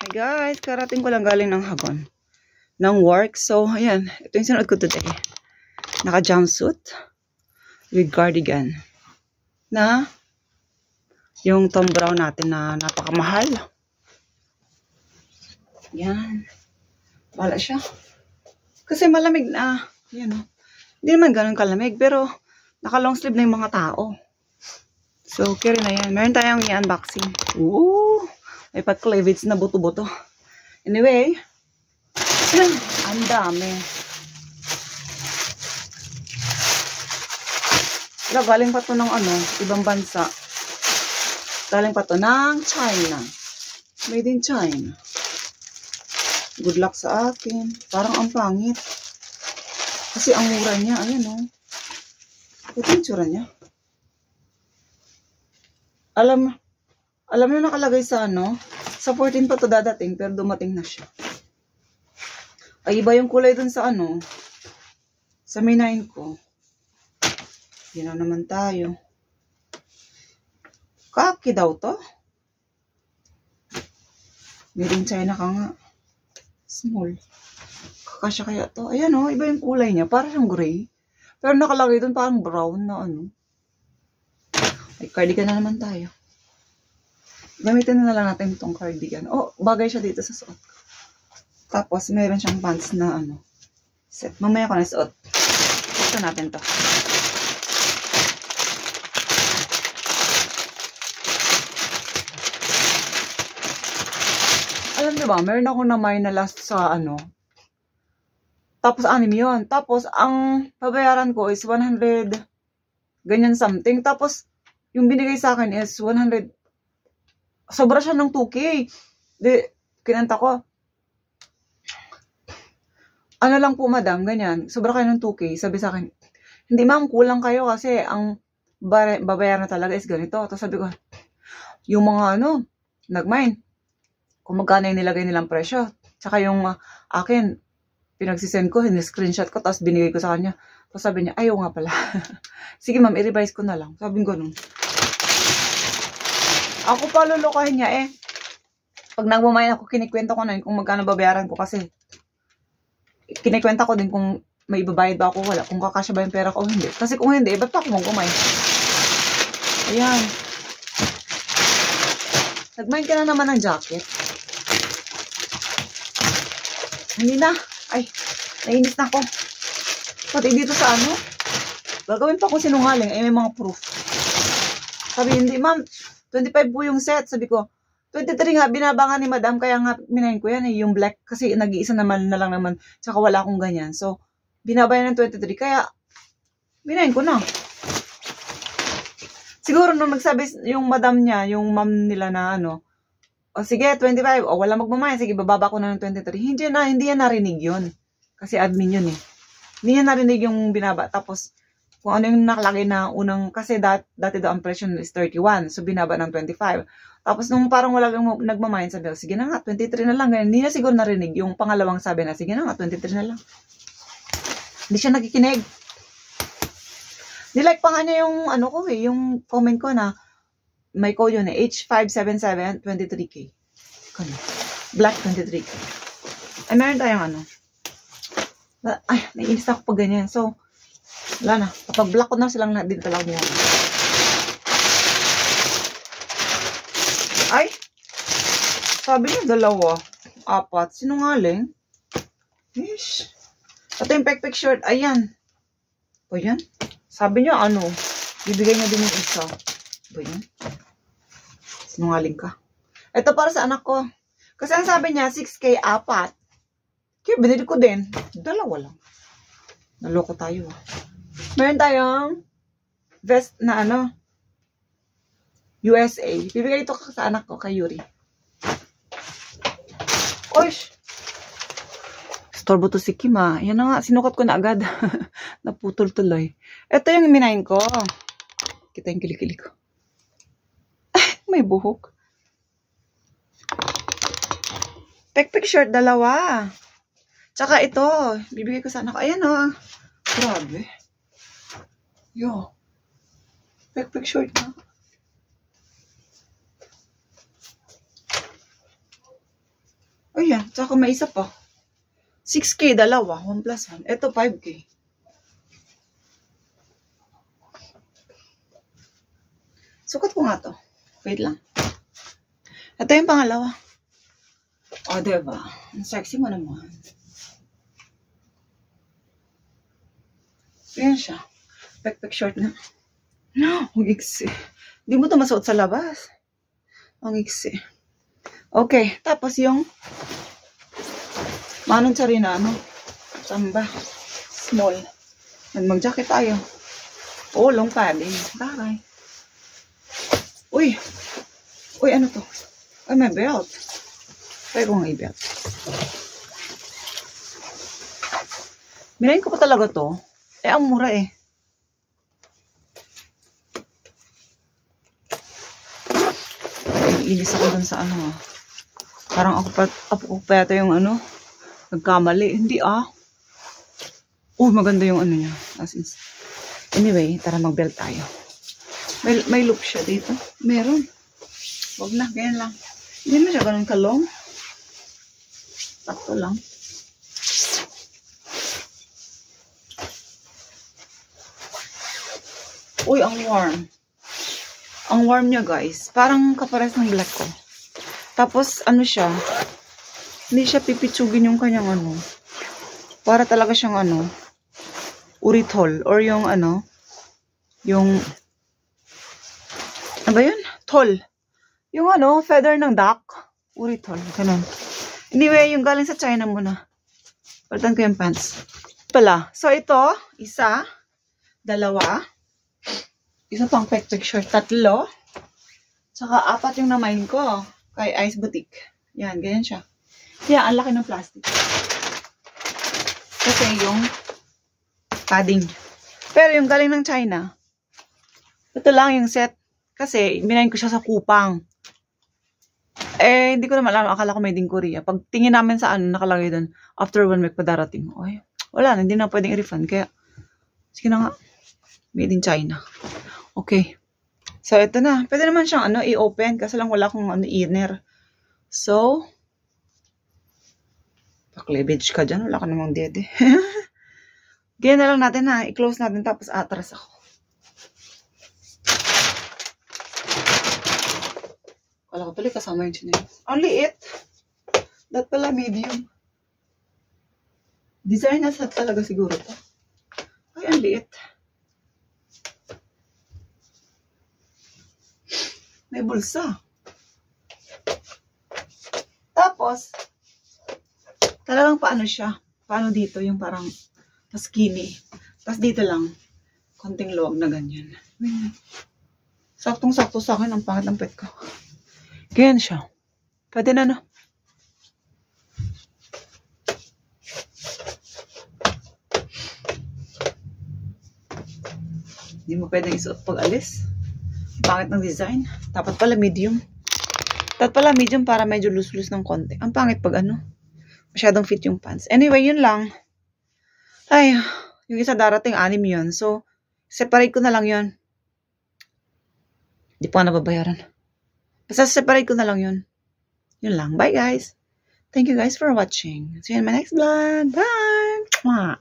Hi guys, karating ko lang galing ng Hagon ng work. So, ayan, ito yung sinuot ko today. Naka-jumpsuit with cardigan na yung Tom Brown natin na napakamahal. Yan. Wala siya. Kasi malamig na. Yan o. Hindi naman ganun kalamig, pero naka-long sleeve na yung mga tao. So, carry na yan. Meron tayong i-unboxing. Ooh! May pa-cleavage na buto-buto. Anyway, ang dami. Galing pa to ng ibang bansa. Galing pa to ng China. Made in China. Good luck sa akin. Parang ang pangit. Kasi ang mura niya, ayan o. Ito yung tsura niya. Alam na nakalagay sa sa 14 pa to dadating, pero dumating na siya. Ay, iba yung kulay dun sa sa minain ko. Yan na naman tayo. Kaki daw to. Made in China ka nga. Small. Kakasya kaya to. Ayan o, iba yung kulay niya. Parang siyang gray. Pero nakalagay dun parang brown na Ay, cardigan na naman tayo. Gamitin na lang natin itong cardigan. Oh, bagay siya dito sa suot. Tapos, meron siyang pants na set. Mamaya ko na suot. Ito natin to. Alam niyo ba, meron ako na may na last sa Tapos, 6 yun. Tapos, ang pabayaran ko is 100 ganyan something. Tapos, yung binigay sa akin is 100. Sobra siya ng 2K. Di, kinanta ko. Ano lang po, madam, ganyan. Sobra kayo ng 2K. Sabi sa akin, hindi ma'am, kulang kayo kasi ang babayaran na talaga is ganito. Tapos sabi ko, yung mga nag-mine, kung magkano yung nilagay nilang presyo. Tsaka yung akin, pinagsisend ko, screenshot ko, tapos binigay ko sa kanya. Tapos sabi niya, ayaw nga pala. Sige ma'am, i-revise ko na lang. Sabi ko nun. Ako pa lulukahin niya Pag nagmamayin ako, kinikwenta ko na yun kung magkano babayaran ko kasi kinikwenta ko din kung may ibabayad ba ako wala, kung kakasya ba yung pera ko o hindi. Kasi kung hindi, ba't pa ako magkumay? Ayan. Nagmayin ka na naman ng jacket. Hindi na. Ay, nainis na ako. Pati dito sa gagawin pa akong sinungaling. May mga proof. Sabi, hindi ma'am, 25 po yung set. Sabi ko, 23 nga, binabangan ni madam, kaya nga minayin ko yan yung black, kasi nag-iisa naman na lang naman, tsaka wala akong ganyan. So, binabayan ng 23, kaya minayin ko na. Siguro nung nagsabi yung madam niya, yung ma'am nila na o sige, 25, o wala magmamayan, sige, bababa ko na ng 23. Hindi yan narinig yun. Kasi admin yun Hindi yan narinig yung binaba. Tapos, kung ano yung nakalagay na unang, kasi dati daw ang presyo is 31, so binaba ng 25. Tapos nung parang wala kang nagmamayin, sabi ko, sige na nga, 23 na lang. Hindi na siguro narinig yung pangalawang sabi na, sige na nga, 23 na lang. Hindi siya nakikinig. Nilike pa nga niya yung yung comment ko na may code yun H577 23K. Black 23K. Ay, meron tayong ay, naiinis ako pag ganyan. So, wala na. Kapag black ko na silang din talaga niya. Ay! Sabi niya 2, 4. Sinungaling. Ish. Ito yung pek-pek short. Ayan. O yan. Sabi niya bibigay niya din yung isa. O yan. Sinungaling ka. Ito para sa anak ko. Kasi ang sabi niya, 6K 4. Kaya binili ko din. 2 lang. Naloko tayo. Meron tayong vest na USA. Bibigay ito sa anak ko, kay Yuri. Oish! Storbo to si Kim Yan na nga, sinukat ko na agad. Naputol tuloy. Ito yung minayin ko. Kita yung kilikili ko. May buhok. Pek-pek short, 2. Tsaka ito, bibigay ko sa anak ko. Ayan Grabe. Yo. Pek-pek short na. Ayan, tsaka may isa pa. 6K, dalawa. 1 plus 1. Ito, 5K. Sukat ko nga to. Wait lang. Ito yung pangalawa. O, diba? Ang sexy mo naman. Ayan siya. Backpack short na. Ang iksi. Hindi mo to masuot sa labas. Ang iksi. Okay. Tapos yung manong tsarina, ano? Samba. Small. Mag-jacket tayo. Oh, long padding. Taray. Uy. Uy, ano to? Ay, may belt. Try ko nga i-belt. Minayin ko pa talaga to. Eh, ang mura eh. Ilis ako dun sa ano. Parang ako pa yata yung ano. Nagkamali. Hindi ah. Maganda yung ano niya. Anyway, tara mag-belt tayo. May loop siya dito. Meron. Wag na, ganyan lang. Hindi mo siya ganun kalong. Takto lang. Uy, ang warm. Ang warm niya, guys. Parang kapares ng black ko. Tapos, ano siya, hindi siya pipitsugin yung kanyang ano. Para talaga siyang ano, urithol. Or yung ano, yung, ano ba yun? Tol. Yung ano, feather ng duck. Urithol. Ganun. Anyway, yung galing sa China muna. Palitan ko yung pants. Pala. So, ito, isa, dalawa, isa pang pek-pek short, tatlo, tsaka 4 yung namain ko kay Ice Boutique. Yan, ganyan siya. Kaya, ang laki ng plastic. Kasi yung padding. Pero yung galing ng China, ito lang yung set. Kasi, minayin ko siya sa Kupang. Eh, hindi ko naman alam. Akala ko made in Korea. Pag tingin namin sa ano, nakalagay doon, after 1 week pa darating. Ay, wala na, hindi na pwedeng i-refund. Kaya, sige na nga. Made in China. Okay. So, ito na. Pwede naman siyang ano, i-open. Kasi lang wala akong ano, inner. So, pa-cleavage ka dyan. Wala ka namang dede. Ganyan na lang natin ha. I-close natin tapos atras ako. Wala ko tuloy kasama yung chinelas. Ang liit. That pala medium. Design na set talaga siguro to. Ay, ang liit. May bulsa. Tapos, talagang paano siya? Paano dito? Yung parang skinny. Tapos dito lang, konting luwag na ganyan. Saktong-sakto sa akin, ang pangit ng pet ko. Ganyan siya. Pwede na, no? Hindi mo pwedeng isuot pag alis. Pangit ng design. Dapat pala medium. Dapat pala medium para medyo loose-loose ng konti. Ang pangit pag ano. Masyadong fit yung pants. Anyway, yun lang. Ay, yung isa darating, 6 yun. So, separate ko na lang yun. Hindi pa nababayaran. Basta separate ko na lang yun. Yun lang. Bye, guys. Thank you guys for watching. See you in my next vlog. Bye! Mwah!